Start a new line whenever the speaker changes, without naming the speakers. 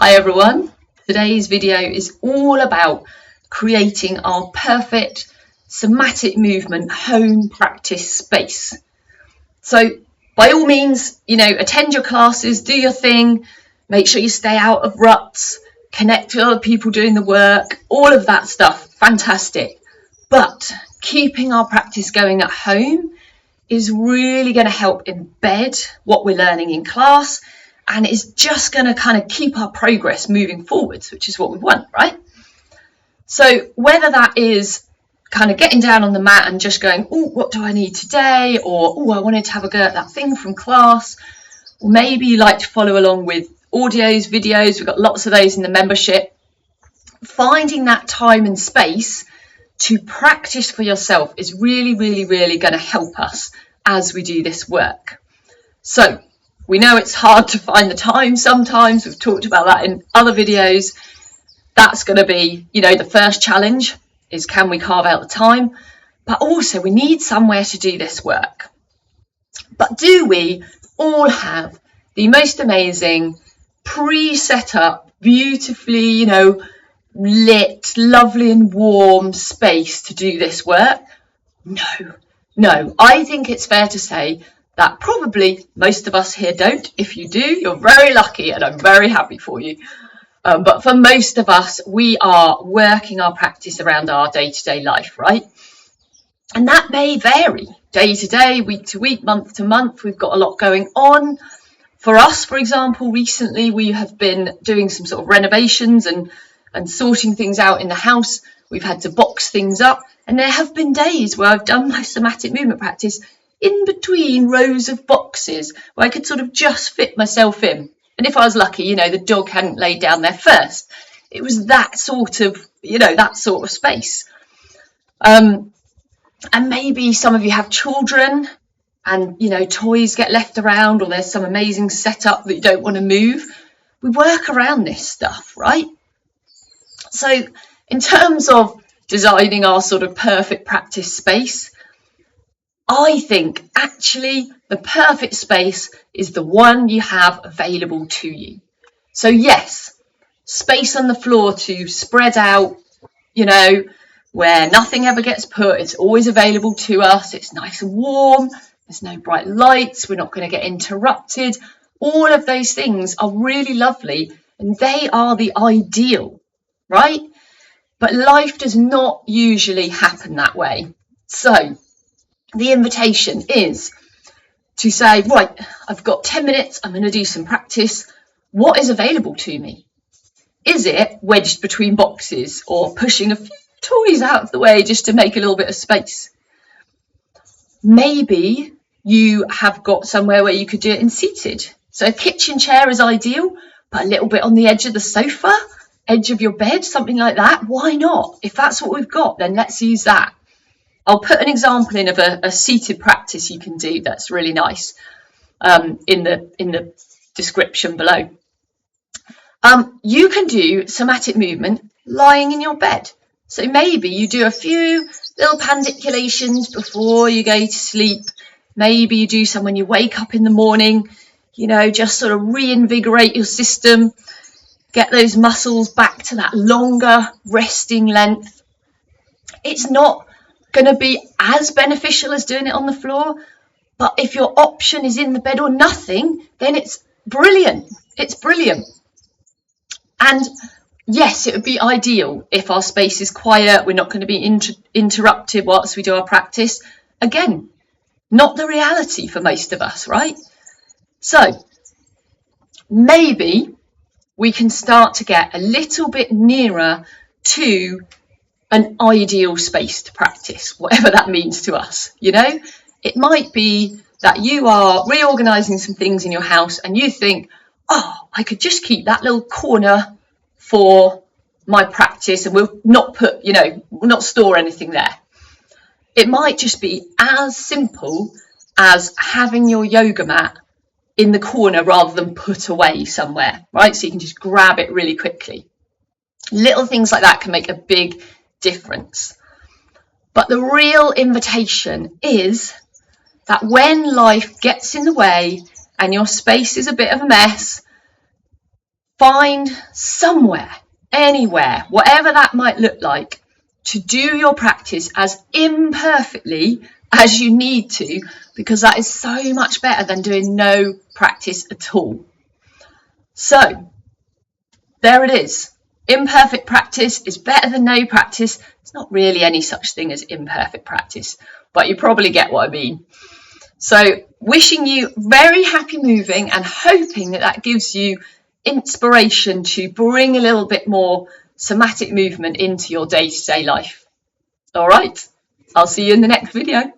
Hi everyone, today's video is all about creating our perfect somatic movement home practice space. So by all means, attend your classes, do your thing, make sure you stay out of ruts, connect with other people doing the work, all of that stuff, fantastic. But keeping our practice going at home is really going to help embed what we're learning in class, and it's just going to kind of keep our progress moving forwards, which is what we want, right? So whether that is kind of getting down on the mat and just going, oh, what do I need today? Or, oh, I wanted to have a go at that thing from class. Or maybe you like to follow along with audios, videos. We've got lots of those in the membership. Finding that time and space to practice for yourself is really, really, really going to help us as we do this work. So we know it's hard to find the time sometimes. We've talked about that in other videos. That's going to be, the first challenge is, can we carve out the time? But also we need somewhere to do this work. But do we all have the most amazing pre-set up, beautifully, lit, lovely and warm space to do this work? No. I think it's fair to say that probably most of us here don't. If you do, you're very lucky and I'm very happy for you. But for most of us, we are working our practice around our day-to-day life, right? And that may vary day to day, week to week, month to month. We've got a lot going on. For us, for example, recently we have been doing some sort of renovations and sorting things out in the house. We've had to box things up, and there have been days where I've done my somatic movement practice in between rows of boxes where I could sort of just fit myself in. And if I was lucky, the dog hadn't laid down there first. It was that sort of, space. And maybe some of you have children and, toys get left around, or there's some amazing setup that you don't want to move. We work around this stuff, right? So in terms of designing our sort of perfect practice space, I think actually the perfect space is the one you have available to you. So yes, space on the floor to spread out, where nothing ever gets put. It's always available to us. It's nice and warm. There's no bright lights. We're not going to get interrupted. All of those things are really lovely, and they are the ideal, right? But life does not usually happen that way. So the invitation is to say, right, I've got 10 minutes, I'm going to do some practice. What is available to me? Is it wedged between boxes or pushing a few toys out of the way just to make a little bit of space? Maybe you have got somewhere where you could do it in seated. So a kitchen chair is ideal, but a little bit on the edge of the sofa, edge of your bed, something like that. Why not? If that's what we've got, then let's use that. I'll put an example in of a seated practice you can do that's really nice in the description below. You can do somatic movement lying in your bed. So maybe you do a few little pandiculations before you go to sleep. Maybe you do some when you wake up in the morning, just sort of reinvigorate your system, get those muscles back to that longer resting length. It's not going to be as beneficial as doing it on the floor, but if your option is in the bed or nothing, then it's brilliant. It's brilliant. And yes, it would be ideal if our space is quiet, we're not going to be interrupted whilst we do our practice. Again, not the reality for most of us, right? So maybe we can start to get a little bit nearer to an ideal space to practice, whatever that means to us. It might be that you are reorganizing some things in your house and you think, oh, I could just keep that little corner for my practice and we'll not we'll not store anything there. It might just be as simple as having your yoga mat in the corner rather than put away somewhere, right? So you can just grab it really quickly. Little things like that can make a big difference. But the real invitation is that when life gets in the way and your space is a bit of a mess, find somewhere, anywhere, whatever that might look like, to do your practice as imperfectly as you need to, because that is so much better than doing no practice at all. So there it is. Imperfect practice is better than no practice. It's not really any such thing as imperfect practice, but you probably get what I mean. So wishing you very happy moving and hoping that that gives you inspiration to bring a little bit more somatic movement into your day-to-day life. All right, I'll see you in the next video.